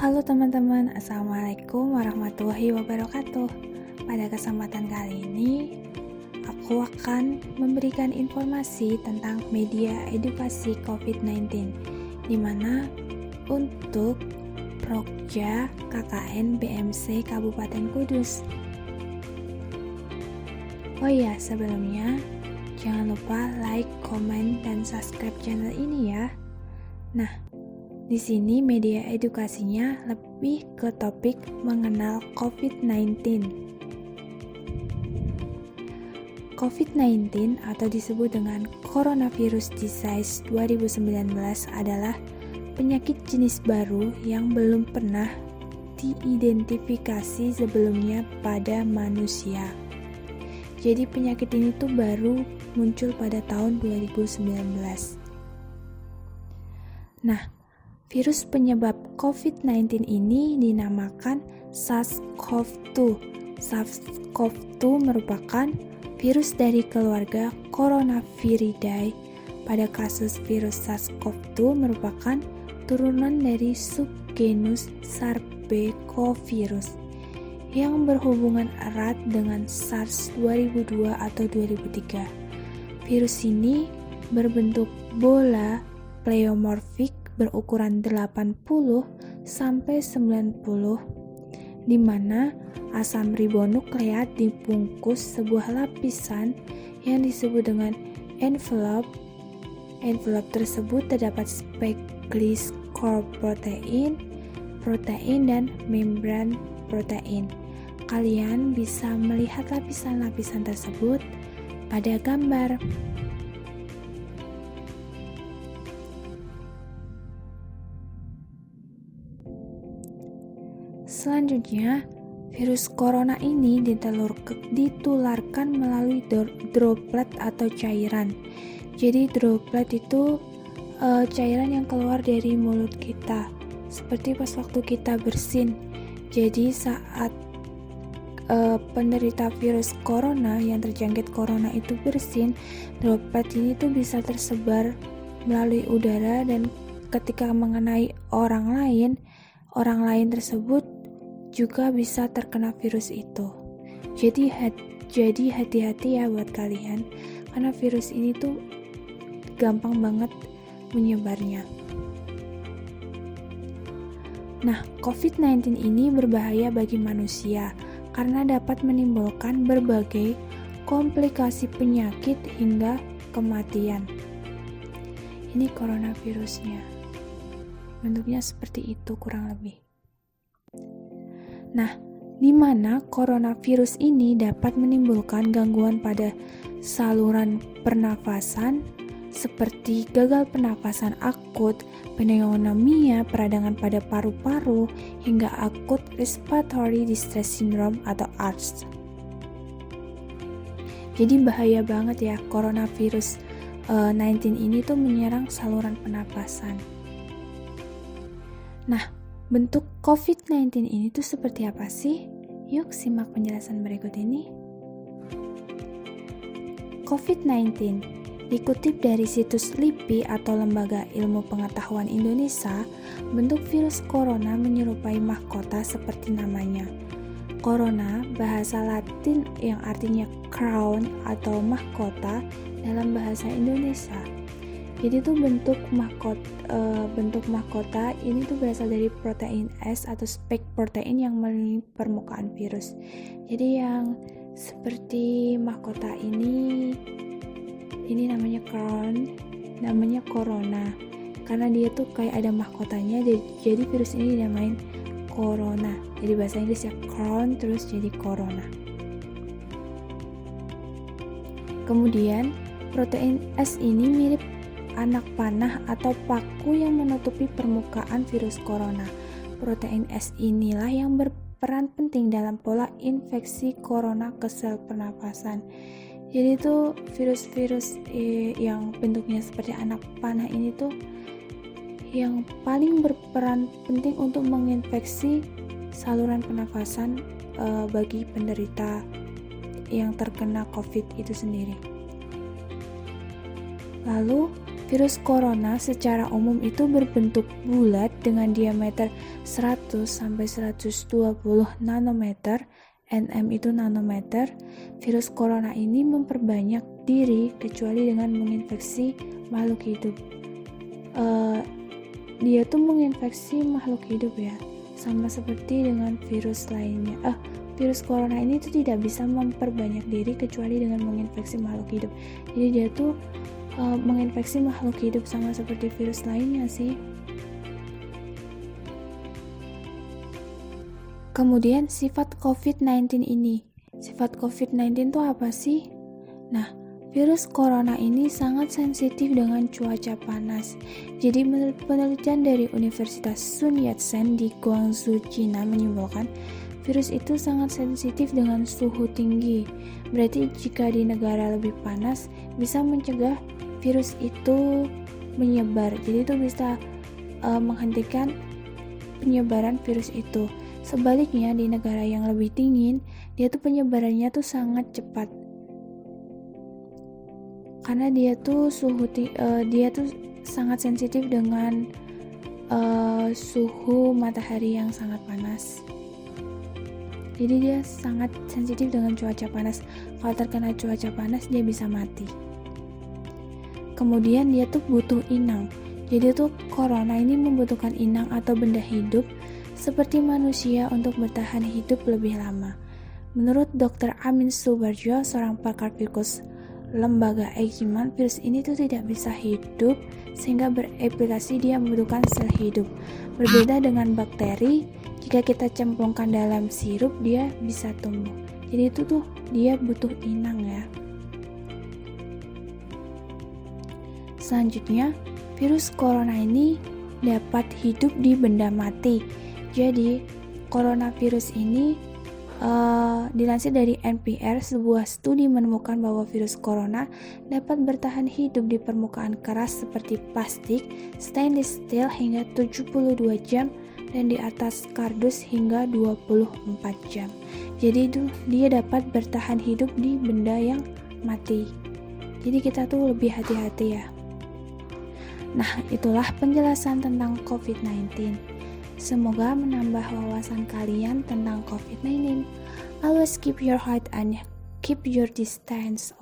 Halo teman-teman, Assalamualaikum warahmatullahi wabarakatuh. Pada kesempatan kali ini, aku akan memberikan informasi tentang media edukasi COVID-19, di mana untuk Prokja KKN BMC Kabupaten Kudus. Oh iya, sebelumnya jangan lupa like, komen, dan subscribe channel ini ya. Nah, di sini media edukasinya lebih ke topik mengenal COVID-19. COVID-19 atau disebut dengan Coronavirus Disease 2019 adalah penyakit jenis baru yang belum pernah diidentifikasi sebelumnya pada manusia. Jadi penyakit ini tuh baru muncul pada tahun 2019. Nah, virus penyebab COVID-19 ini dinamakan SARS-CoV-2. SARS-CoV-2 merupakan virus dari keluarga Coronaviridae. Pada kasus virus SARS-CoV-2 merupakan turunan dari subgenus Sarbecovirus yang berhubungan erat dengan SARS 2002 atau 2003. Virus ini berbentuk bola pleomorfik berukuran 80 sampai 90, di mana asam ribonukleat dibungkus sebuah lapisan yang disebut dengan envelope. Envelope tersebut terdapat spikelis core protein, dan membran protein. Kalian bisa melihat lapisan-lapisan tersebut pada gambar. Selanjutnya, virus corona ini ditularkan melalui droplet atau cairan. Jadi droplet itu cairan yang keluar dari mulut kita, seperti pas waktu kita bersin. Jadi saat penderita virus corona yang terjangkit corona itu bersin, droplet ini tuh bisa tersebar melalui udara, dan ketika mengenai orang lain tersebut juga bisa terkena virus itu. Jadi hati-hati ya buat kalian, karena virus ini tuh gampang banget menyebarnya. Nah, COVID-19 ini berbahaya bagi manusia karena dapat menimbulkan berbagai komplikasi penyakit hingga kematian. Ini coronavirusnya. Bentuknya seperti itu kurang lebih. Nah, di mana coronavirus ini dapat menimbulkan gangguan pada saluran pernafasan seperti gagal pernafasan akut, pneumonia, peradangan pada paru-paru, hingga akut respiratory distress syndrome atau ARDS. Jadi bahaya banget ya, coronavirus 19 ini tuh menyerang saluran pernapasan. Nah, bentuk COVID-19 ini tuh seperti apa sih? Yuk simak penjelasan berikut ini. COVID-19 dikutip dari situs LIPI atau Lembaga Ilmu Pengetahuan Indonesia, bentuk virus corona menyerupai mahkota seperti namanya. Corona, bahasa Latin yang artinya crown atau mahkota dalam bahasa Indonesia. Jadi tuh bentuk mahkota ini tuh berasal dari protein S atau spike protein yang meliputi permukaan virus. Jadi yang seperti mahkota ini namanya crown, namanya corona. Karena dia tuh kayak ada mahkotanya, jadi virus ini dinamain corona. Jadi bahasa Inggris ya crown terus jadi corona. Kemudian protein S ini mirip anak panah atau paku yang menutupi permukaan virus corona. Protein S inilah yang berperan penting dalam pola infeksi corona ke sel pernapasan. Jadi tuh virus-virus yang bentuknya seperti anak panah ini tuh yang paling berperan penting untuk menginfeksi saluran pernafasan bagi penderita yang terkena COVID itu sendiri. Lalu Virus corona secara umum itu berbentuk bulat dengan diameter 100 sampai 120 nanometer. nm itu nanometer. Virus corona ini memperbanyak diri kecuali dengan menginfeksi makhluk hidup. Dia tuh menginfeksi makhluk hidup ya, sama seperti dengan virus lainnya. Virus corona ini tuh tidak bisa memperbanyak diri kecuali dengan menginfeksi makhluk hidup. Jadi dia tuh menginfeksi makhluk hidup sama seperti virus lainnya sih. Kemudian sifat COVID-19 ini. Sifat COVID-19 itu apa sih? Nah, virus corona ini sangat sensitif dengan cuaca panas. Jadi menurut penelitian dari Universitas Sun Yat-sen di Guangzhou, Cina menyimpulkan virus itu sangat sensitif dengan suhu tinggi. Berarti jika di negara lebih panas bisa mencegah virus itu menyebar. Jadi itu bisa menghentikan penyebaran virus itu. Sebaliknya di negara yang lebih dingin, dia tuh penyebarannya tuh sangat cepat. Karena dia tuh dia tuh sangat sensitif dengan suhu matahari yang sangat panas. Jadi dia sangat sensitif dengan cuaca panas. Kalau terkena cuaca panas dia bisa mati. Kemudian dia tuh butuh inang. Jadi tuh corona ini membutuhkan inang atau benda hidup seperti manusia untuk bertahan hidup lebih lama. Menurut Dr. Amin Subardjo, seorang pakar virus lembaga Eijkman, virus ini tuh tidak bisa hidup sehingga bereplikasi dia membutuhkan sel hidup. Berbeda dengan bakteri, jika kita cemplungkan dalam sirup dia bisa tumbuh. Jadi itu tuh dia butuh inang ya. Selanjutnya, virus corona ini dapat hidup di benda mati. Jadi, coronavirus ini dilansir dari NPR, sebuah studi menemukan bahwa virus corona dapat bertahan hidup di permukaan keras seperti plastik, stainless steel hingga 72 jam dan di atas kardus hingga 24 jam. Jadi itu dia dapat bertahan hidup di benda yang mati. Jadi kita tuh lebih hati-hati ya. Nah, itulah penjelasan tentang COVID-19. Semoga menambah wawasan kalian tentang COVID-19. Always keep your heart and keep your distance.